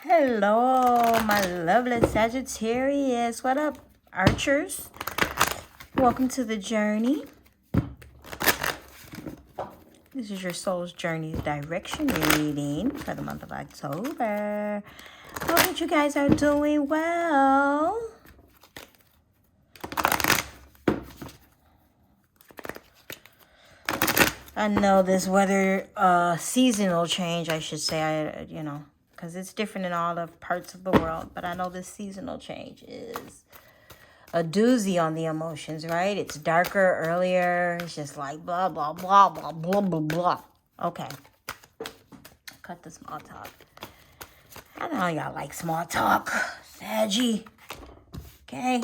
Hello, my lovely Sagittarius. What up, Archers? Welcome to the journey. This is your soul's journey direction reading for the month of October. Hope that you guys are doing well. I know this weather, seasonal change, I should say, because it's different in all the parts of the world. But I know this seasonal change is a doozy on the emotions, right? It's darker earlier. It's just like blah, blah, blah, blah, blah, blah, blah. Okay. Cut the small talk. I know y'all like small talk. Saggy. Okay?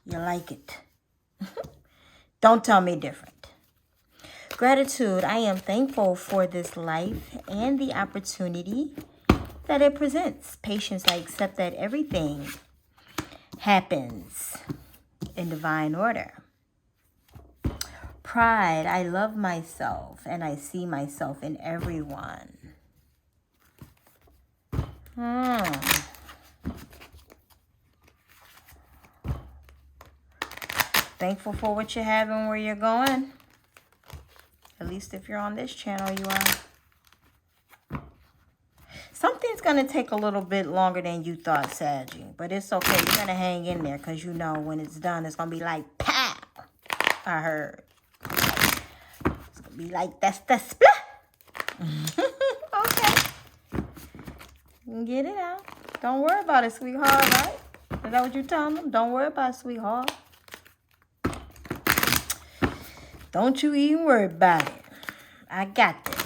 You like it. Don't tell me different. Gratitude. I am thankful for this life and the opportunity that it presents. Patience. I accept that everything happens in divine order. Pride. I love myself and I see myself in everyone. Thankful for what you have and where you're going. At least if you're on this channel, you are. Something's going to take a little bit longer than you thought, Saggy. But it's okay. You're going to hang in there because you know when it's done, it's going to be like, pow! I heard. It's going to be like, that's the split. Okay. Get it out. Don't worry about it, sweetheart, right? Is that what you're telling them? Don't worry about it, sweetheart. Don't you even worry about it. I got this.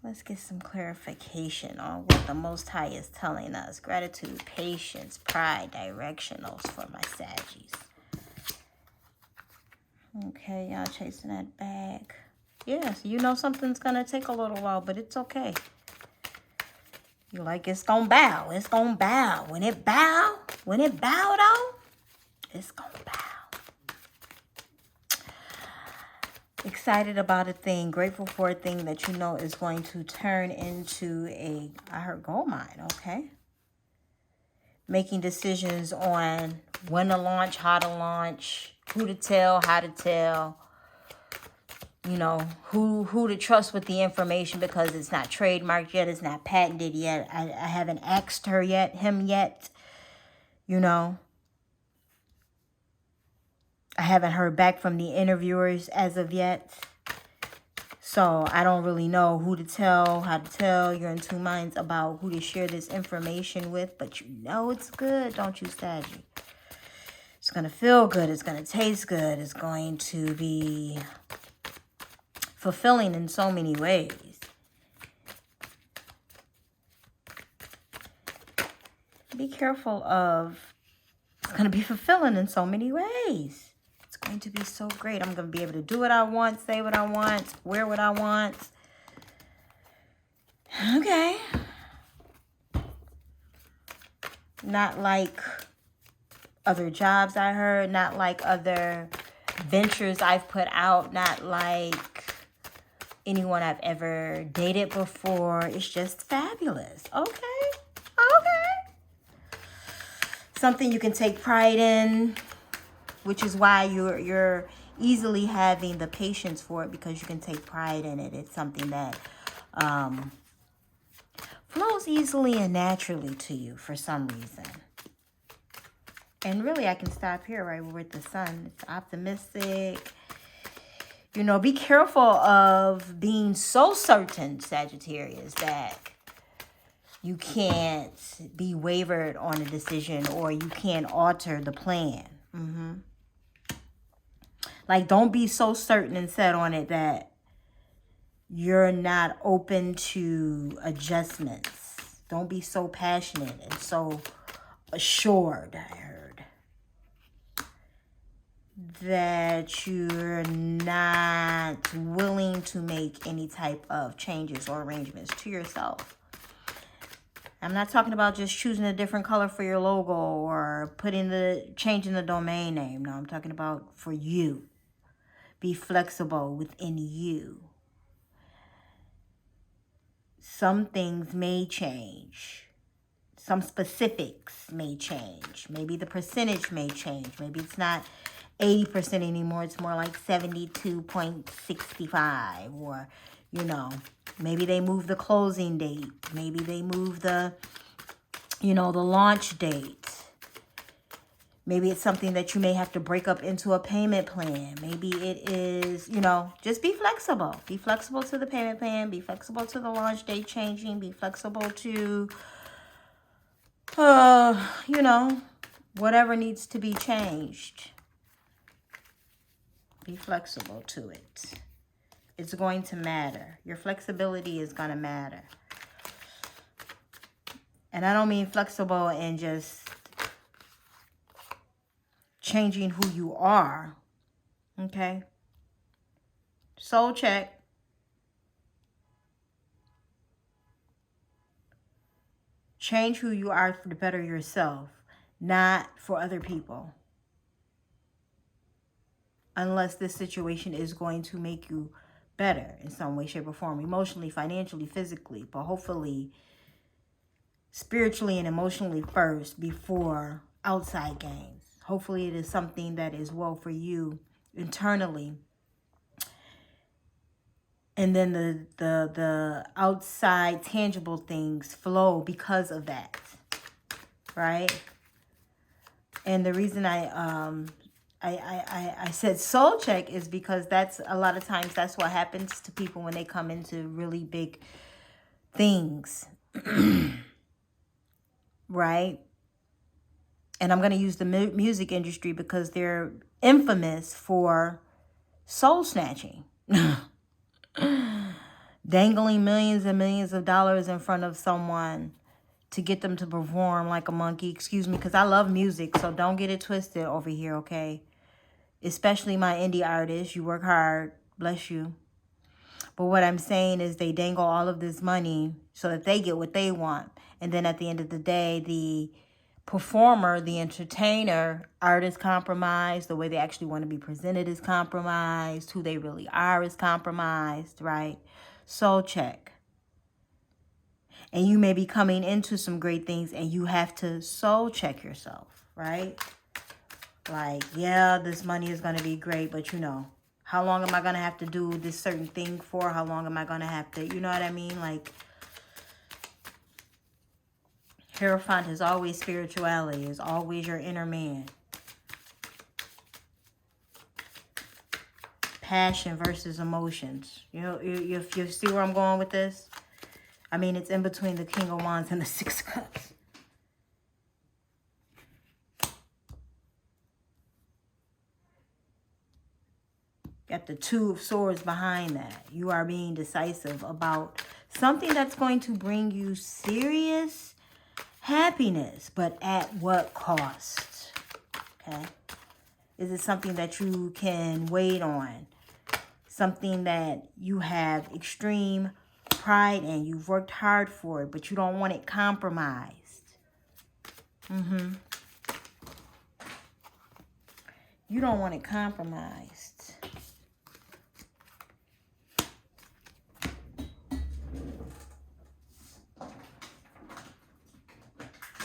Let's get some clarification on what the Most High is telling us. Gratitude, patience, pride, directionals for my Saggies. Okay, y'all chasing that bag. Yes, you know something's going to take a little while, but it's okay. You're like, it's going to bow. It's going to bow. When it bow though, it's going to bow. Excited about a thing, grateful for a thing that you know is going to turn into I heard gold mine, okay? Making decisions on when to launch, how to launch, who to tell, how to tell, you know, who to trust with the information because it's not trademarked yet, it's not patented yet. I haven't asked him yet, you know. I haven't heard back from the interviewers as of yet. So I don't really know who to tell, how to tell. You're in two minds about who to share this information with. But you know it's good, don't you, Saggy? It's going to feel good. It's going to taste good. It's going to be fulfilling in so many ways. Be careful of... It's going to be fulfilling in so many ways. Going to be so great. I'm going to be able to do what I want, say what I want, wear what I want. Okay. Not like other jobs I heard, not like other ventures I've put out, not like anyone I've ever dated before. It's just fabulous. Okay. Okay. Something you can take pride in. Which is why you're easily having the patience for it because you can take pride in it. It's something that flows easily and naturally to you for some reason. And really, I can stop here right with the sun. It's optimistic. You know, be careful of being so certain, Sagittarius, that you can't be wavered on a decision or you can't alter the plan. Like, don't be so certain and set on it that you're not open to adjustments. Don't be so passionate and so assured, I heard, that you're not willing to make any type of changes or arrangements to yourself. I'm not talking about just choosing a different color for your logo or changing the domain name. No, I'm talking about for you. Be flexible within you. some things may change. Some specifics may change. Maybe the percentage may change. Maybe it's not 80% anymore. It's more like 72.65, or, you know, maybe they move the closing date. Maybe they move the, you know, the launch date. Maybe it's something that you may have to break up into a payment plan. Maybe it is, you know, just be flexible. Be flexible to the payment plan. Be flexible to the launch date changing. Be flexible to, you know, whatever needs to be changed. Be flexible to it. It's going to matter. Your flexibility is going to matter. And I don't mean flexible and just changing who you are. Okay? Soul check. Change who you are for the better yourself, not for other people. Unless this situation is going to make you better in some way, shape, or form. Emotionally, financially, physically. But hopefully, spiritually and emotionally first before outside gains. Hopefully, it is something that is well for you internally. And then the outside tangible things flow because of that. Right? And the reason I said soul check is because that's a lot of times that's what happens to people when they come into really big things. Right? And I'm going to use the music industry because they're infamous for soul snatching. Dangling millions and millions of dollars in front of someone to get them to perform like a monkey. Excuse me, because I love music, so don't get it twisted over here, okay? Especially my indie artists. You work hard. Bless you. But what I'm saying is they dangle all of this money so that they get what they want. And then at the end of the day, the performer, the entertainer, art is compromised. The way they actually want to be presented is compromised. Who they really are is compromised, right? Soul check. And you may be coming into some great things and you have to soul check yourself, right? Like, yeah, this money is going to be great, but you know, how long am I going to have to do this certain thing for? How long am I going to have to, you know what I mean? Like, Hierophant is always spirituality, is always your inner man. Passion versus emotions. You know, you see where I'm going with this? I mean, it's in between the King of Wands and the Six of Cups. Got the Two of Swords behind that. You are being decisive about something that's going to bring you serious happiness, but at what cost? Okay? Is it something that you can wait on? Something that you have extreme pride in. You've worked hard for it, but you don't want it compromised. You don't want it compromised.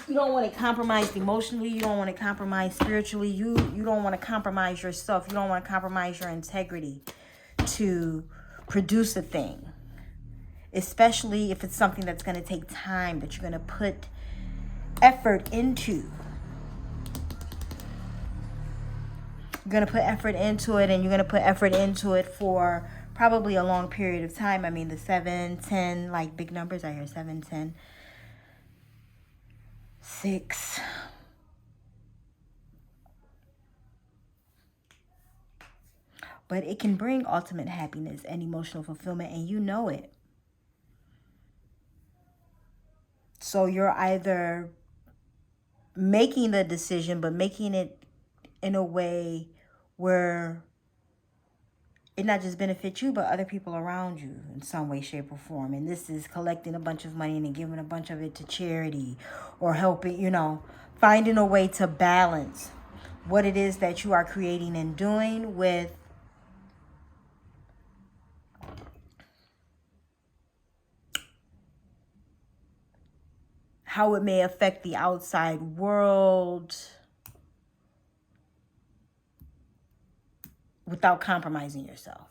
You don't want it compromised emotionally. You don't want it compromised spiritually. You don't want to compromise yourself. You don't want to compromise your integrity to produce a thing. Especially if it's something that's going to take time, that you're going to put effort into. You're going to put effort into it, and you're going to put effort into it for probably a long period of time. I mean, the 7, 10, like big numbers I hear, 7, 10, 6. But it can bring ultimate happiness and emotional fulfillment, and you know it. So you're either making the decision, but making it in a way where it not just benefits you, but other people around you in some way, shape, or form. And this is collecting a bunch of money and giving a bunch of it to charity, or helping, you know, finding a way to balance what it is that you are creating and doing with how it may affect the outside world without compromising yourself.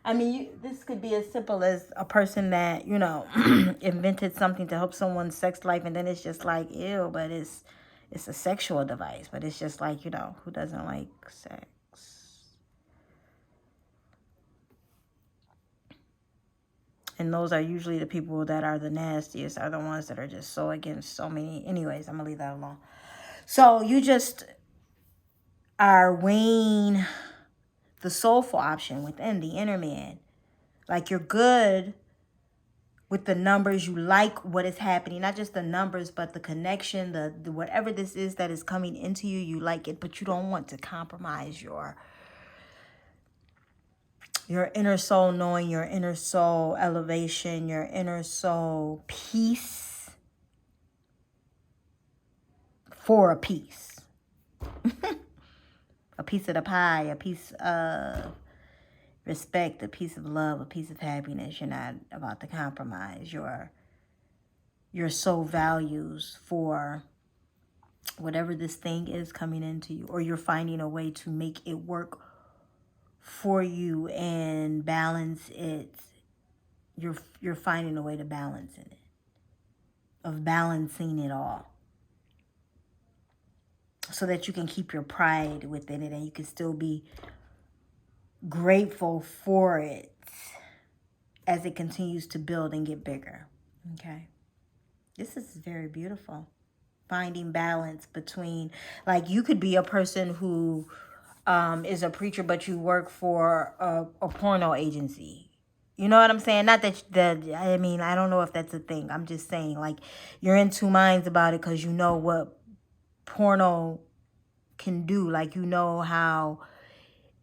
I mean, this could be as simple as a person that, you know, invented something to help someone's sex life, and then it's just like, ew, but it's a sexual device. But it's just like, you know, who doesn't like sex? And those are usually the people that are the nastiest, are the ones that are just so against so many. Anyways, I'm going to leave that alone. So you just are weighing the soulful option within the inner man. Like, you're good with the numbers. You like what is happening, not just the numbers, but the connection, the whatever this is that is coming into you, you like it, but you don't want to compromise your inner soul knowing, your inner soul elevation, your inner soul peace for a piece. A piece of the pie, a piece of respect, a piece of love, a piece of happiness. You're not about to compromise your soul values for whatever this thing is coming into you, or you're finding a way to make it work for you and balance it. You're finding a way to balance it, of balancing it all, so that you can keep your pride within it and you can still be grateful for it as it continues to build and get bigger. Okay. This is very beautiful. Finding balance between, like, you could be a person who is a preacher, but you work for a porno agency. You know what I'm saying? Not that, I mean, I don't know if that's a thing. I'm just saying, like, you're in two minds about it because you know what porno can do. Like, you know how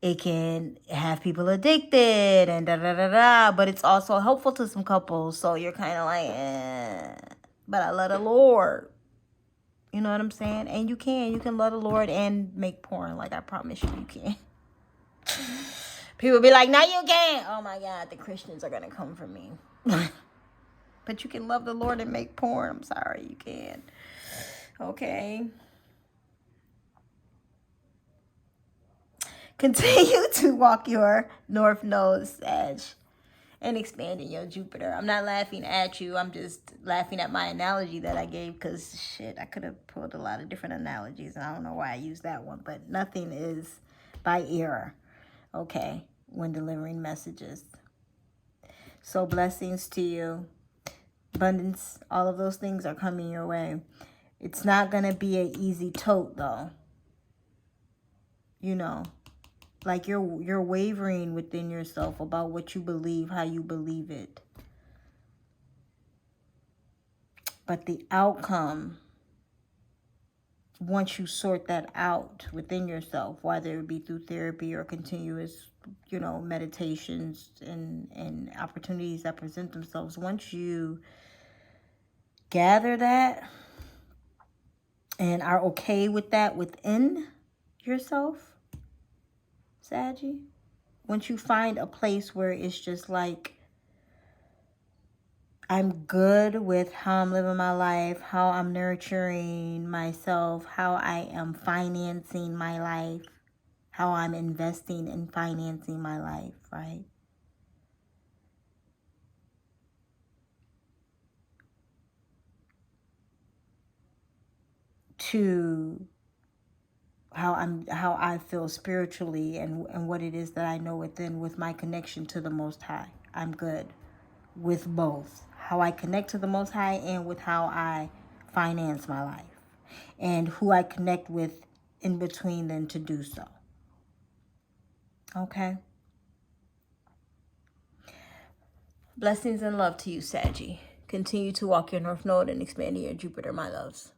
it can have people addicted and da-da-da-da, but it's also helpful to some couples. So you're kind of like, but I love the Lord. You know what I'm saying? And you can love the Lord and make porn. Like, I promise you, you can. People be like, no, you can't. Oh my God, the Christians are going to come for me. But you can love the Lord and make porn. I'm sorry, you can. Okay. Continue to walk your north node, Sag, and expanding your Jupiter. I'm not laughing at you. I'm just laughing at my analogy that I gave because, shit, I could have pulled a lot of different analogies, and I don't know why I used that one, but nothing is by error, okay, when delivering messages. So blessings to you. Abundance, all of those things are coming your way. It's not going to be an easy tote, though. You know. Like, you're wavering within yourself about what you believe, how you believe it. But the outcome, once you sort that out within yourself, whether it be through therapy or continuous, you know, meditations and opportunities that present themselves, once you gather that and are okay with that within yourself, Saggy, once you find a place where it's just like, I'm good with how I'm living my life, how I'm nurturing myself, how I am financing my life, how I'm investing in financing my life, right? To how I feel spiritually and what it is that I know within with my connection to the Most High. I'm good with both. How I connect to the Most High and with how I finance my life. And who I connect with in between them to do so. Okay? Blessings and love to you, Saggy. Continue to walk your North Node and expand your Jupiter, my loves.